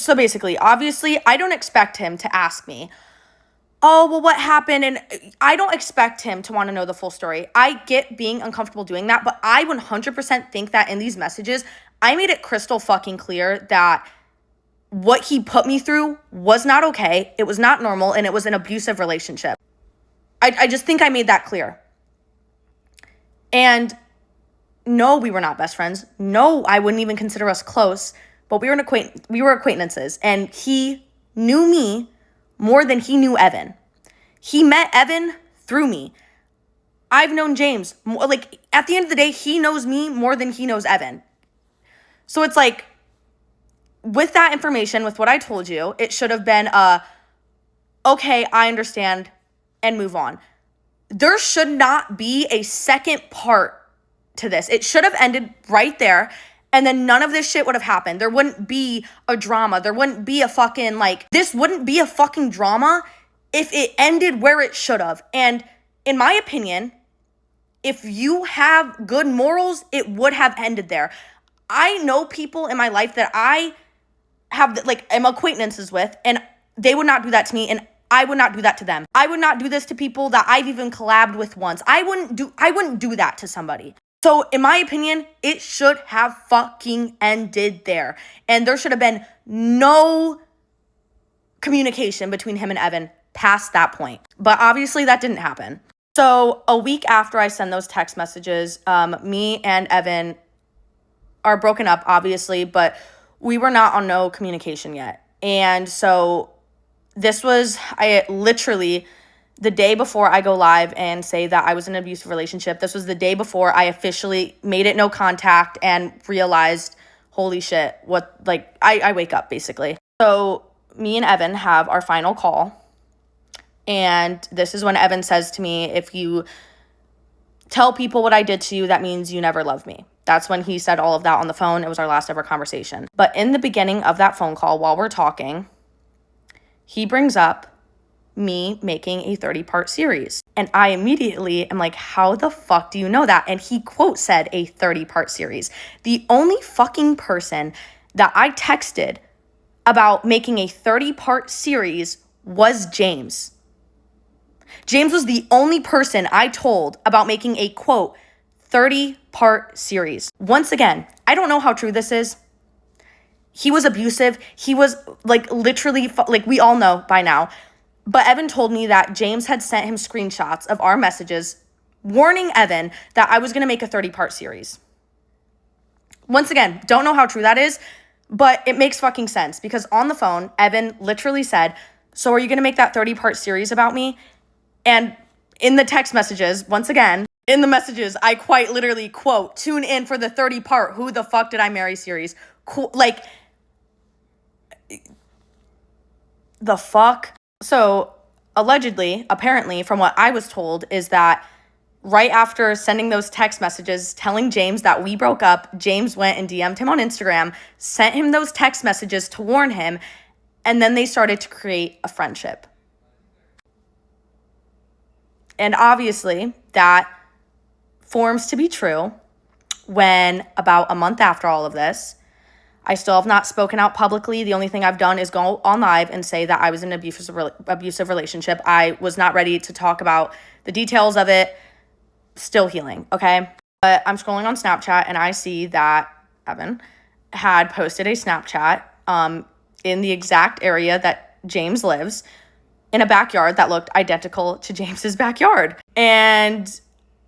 So basically, obviously, I don't expect him to ask me, oh, well, what happened? And I don't expect him to want to know the full story. I get being uncomfortable doing that, but I 100% think that in these messages, I made it crystal fucking clear that what he put me through was not okay. It was not normal, and it was an abusive relationship. I just think I made that clear. And no, we were not best friends. No, I wouldn't even consider us close, but we were acquaintances, and he knew me more than he knew Evan. He met Evan through me. I've known James. Like, at the end of the day, he knows me more than he knows Evan. So it's like, with that information, with what I told you, it should have been okay, I understand, and move on. There should not be a second part to this. It should have ended right there, and then none of this shit would have happened. There wouldn't be a drama. There wouldn't be a fucking, like, this wouldn't be a fucking drama if it ended where it should have. And in my opinion, if you have good morals, it would have ended there. I know people in my life that I have, like, am acquaintances with, and they would not do that to me, and I would not do that to them. I would not do this to people that I've even collabed with once. I wouldn't do that to somebody. So in my opinion, it should have fucking ended there. And there should have been no communication between him and Evan past that point. But obviously that didn't happen. So a week after I send those text messages, me and Evan are broken up, obviously, but we were not on no communication yet. And so this was, I literally, the day before I go live and say that I was in an abusive relationship, this was the day before I officially made it no contact and realized, holy shit, what, like, I wake up, basically. So me and Evan have our final call. And this is when Evan says to me, if you tell people what I did to you, that means you never loved me. That's when he said all of that on the phone. It was our last ever conversation. But in the beginning of that phone call, while we're talking, he brings up me making a 30-part series. And I immediately am like, how the fuck do you know that? And he quote said a 30-part series. The only fucking person that I texted about making a 30-part series was James. James was the only person I told about making a quote 30-part series. Once again, I don't know how true this is. He was abusive. He was like literally, like we all know by now. But Evan told me that James had sent him screenshots of our messages warning Evan that I was going to make a 30-part series. Once again, don't know how true that is, but it makes fucking sense because on the phone, Evan literally said, so are you going to make that 30-part series about me? And in the text messages, once again, in the messages, I quite literally quote, tune in for the 30-part Who the Fuck Did I Marry series. Like, the fuck? So allegedly, apparently, from what I was told, is that right after sending those text messages telling James that we broke up, James went and DM'd him on Instagram, sent him those text messages to warn him, and then they started to create a friendship. And obviously, that forms to be true when about a month after all of this, I still have not spoken out publicly. The only thing I've done is go on live and say that I was in an abusive relationship. I was not ready to talk about the details of it. Still healing, okay? But I'm scrolling on Snapchat and I see that Evan had posted a Snapchat in the exact area that James lives in a backyard that looked identical to James's backyard. And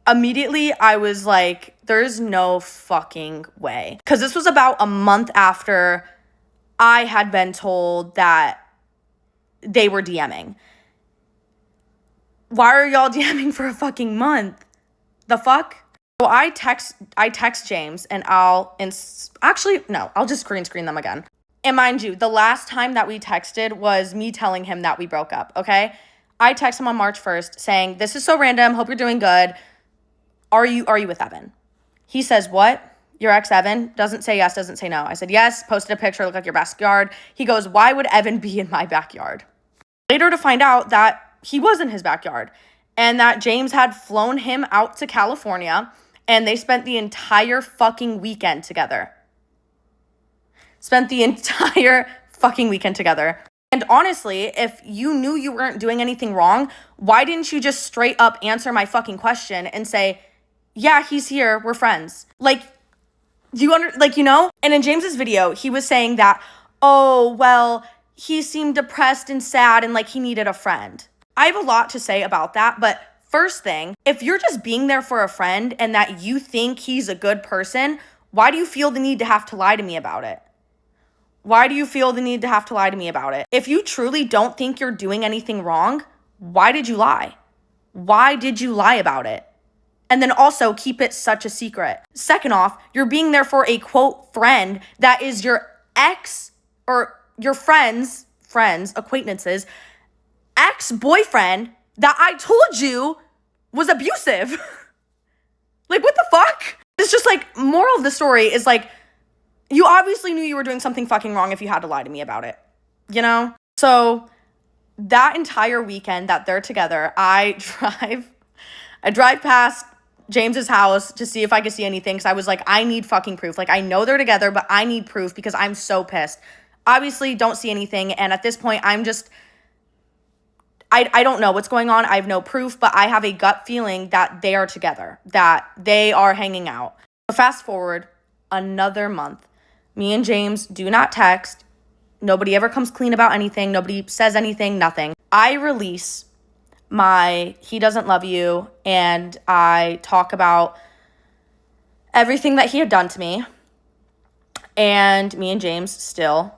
immediately I was like, there's no fucking way. Because this was about a month after I had been told that they were DMing. Why are y'all DMing for a fucking month? The fuck? So I text James and I'll just green screen them again. And mind you, the last time that we texted was me telling him that we broke up, okay? I text him on March 1st saying, this is so random, hope you're doing good. Are you with Evan? He says, what? Your ex Evan? Doesn't say yes, doesn't say no. I said, yes, posted a picture, looked like your backyard. He goes, why would Evan be in my backyard? Later to find out that he was in his backyard and that James had flown him out to California and they spent the entire fucking weekend together. Spent the entire fucking weekend together. And honestly, if you knew you weren't doing anything wrong, why didn't you just straight up answer my fucking question and say, yeah, he's here, we're friends? Like, And in James's video, he was saying that, oh, well, he seemed depressed and sad and like he needed a friend. I have a lot to say about that, but first thing, if you're just being there for a friend and that you think he's a good person, why do you feel the need to have to lie to me about it? Why do you feel the need to have to lie to me about it? If you truly don't think you're doing anything wrong, why did you lie? Why did you lie about it? And then also keep it such a secret. Second off, you're being there for a quote friend that is your ex or your friends, acquaintances, ex-boyfriend that I told you was abusive. Like, what the fuck? It's just like, moral of the story is like, you obviously knew you were doing something fucking wrong if you had to lie to me about it, you know? So that entire weekend that they're together, I drive past James's house to see if I could see anything because I was like, I need fucking proof. Like, I know they're together, but I need proof because I'm so pissed. Obviously, don't see anything. And at this point, I'm just, I don't know what's going on. I have no proof, but I have a gut feeling that they are together, that they are hanging out. Fast forward another month. Me and James do not text. Nobody ever comes clean about anything. Nobody says anything, nothing. I release my he doesn't love you, and I talk about everything that he had done to me, and me and James still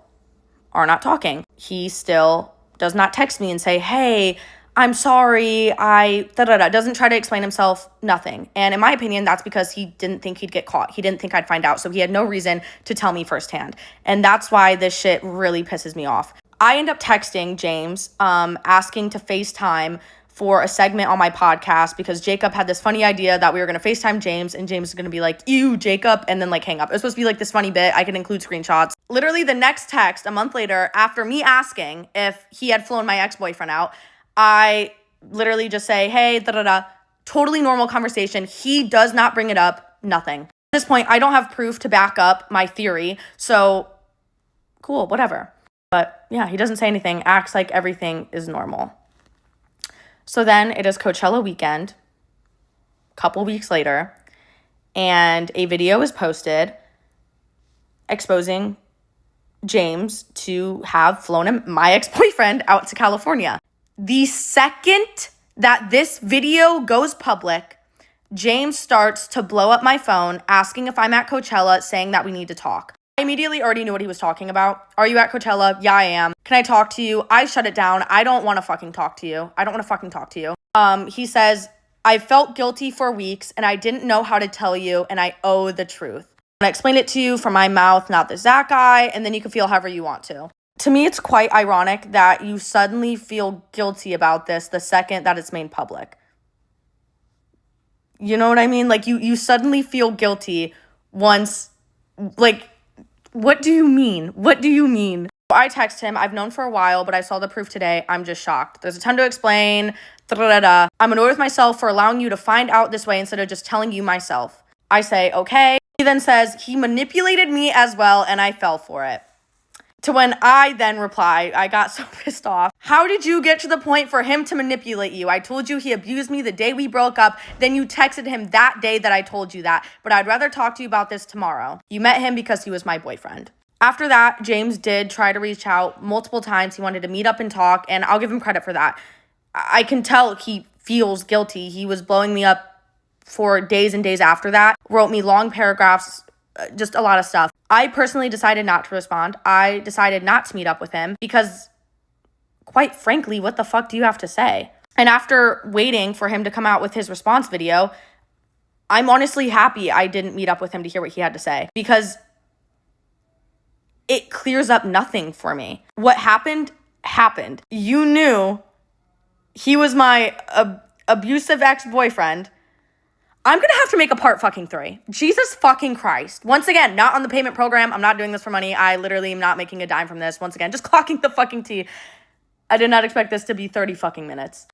are not talking. He still does not text me and say, hey, I'm sorry, doesn't try to explain himself, nothing. And in my opinion, that's because he didn't think he'd get caught. He didn't think I'd find out, so he had no reason to tell me firsthand. And that's why this shit really pisses me off. I end up texting James, asking to FaceTime for a segment on my podcast because Jacob had this funny idea that we were going to FaceTime James and James is going to be like, ew, Jacob, and then like hang up. It was supposed to be like this funny bit. I could include screenshots. Literally the next text a month later, after me asking if he had flown my ex-boyfriend out, I literally just say, hey, totally normal conversation. He does not bring it up, nothing. At this point, I don't have proof to back up my theory, so cool, whatever. But yeah, he doesn't say anything, acts like everything is normal. So then it is Coachella weekend, a couple weeks later, and a video is posted exposing James to have flown my ex-boyfriend out to California. The second that this video goes public, James starts to blow up my phone, asking if I'm at Coachella, saying that we need to talk. I immediately already knew what he was talking about. Are you at Coachella? Yeah, I am. Can I talk to you? I shut it down. I don't want to fucking talk to you. He says, I felt guilty for weeks and I didn't know how to tell you and I owe the truth. I explained it to you from my mouth, not the Zach guy, and then you can feel however you want to. To me, it's quite ironic that you suddenly feel guilty about this the second that it's made public. You know what I mean? Like, you suddenly feel guilty once, like, what do you mean? What do you mean? I text him, I've known for a while, but I saw the proof today. I'm just shocked. There's a ton to explain. I'm annoyed with myself for allowing you to find out this way instead of just telling you myself. I say, okay. He then says, he manipulated me as well, and I fell for it. To when I then reply, I got so pissed off. How did you get to the point for him to manipulate you? I told you he abused me the day we broke up. Then you texted him that day that I told you that. But I'd rather talk to you about this tomorrow. You met him because he was my boyfriend. After that, James did try to reach out multiple times. He wanted to meet up and talk, and I'll give him credit for that. I can tell he feels guilty. He was blowing me up for days and days after that. Wrote me long paragraphs, just a lot of stuff. I personally decided not to respond. I decided not to meet up with him because, quite frankly, what the fuck do you have to say? And after waiting for him to come out with his response video, I'm honestly happy I didn't meet up with him to hear what he had to say because it clears up nothing for me. What happened, happened. You knew he was my abusive ex-boyfriend. I'm going to have to make a part fucking 3. Jesus fucking Christ. Once again, not on the payment program. I'm not doing this for money. I literally am not making a dime from this. Once again, just clocking the fucking T. I did not expect this to be 30 fucking minutes.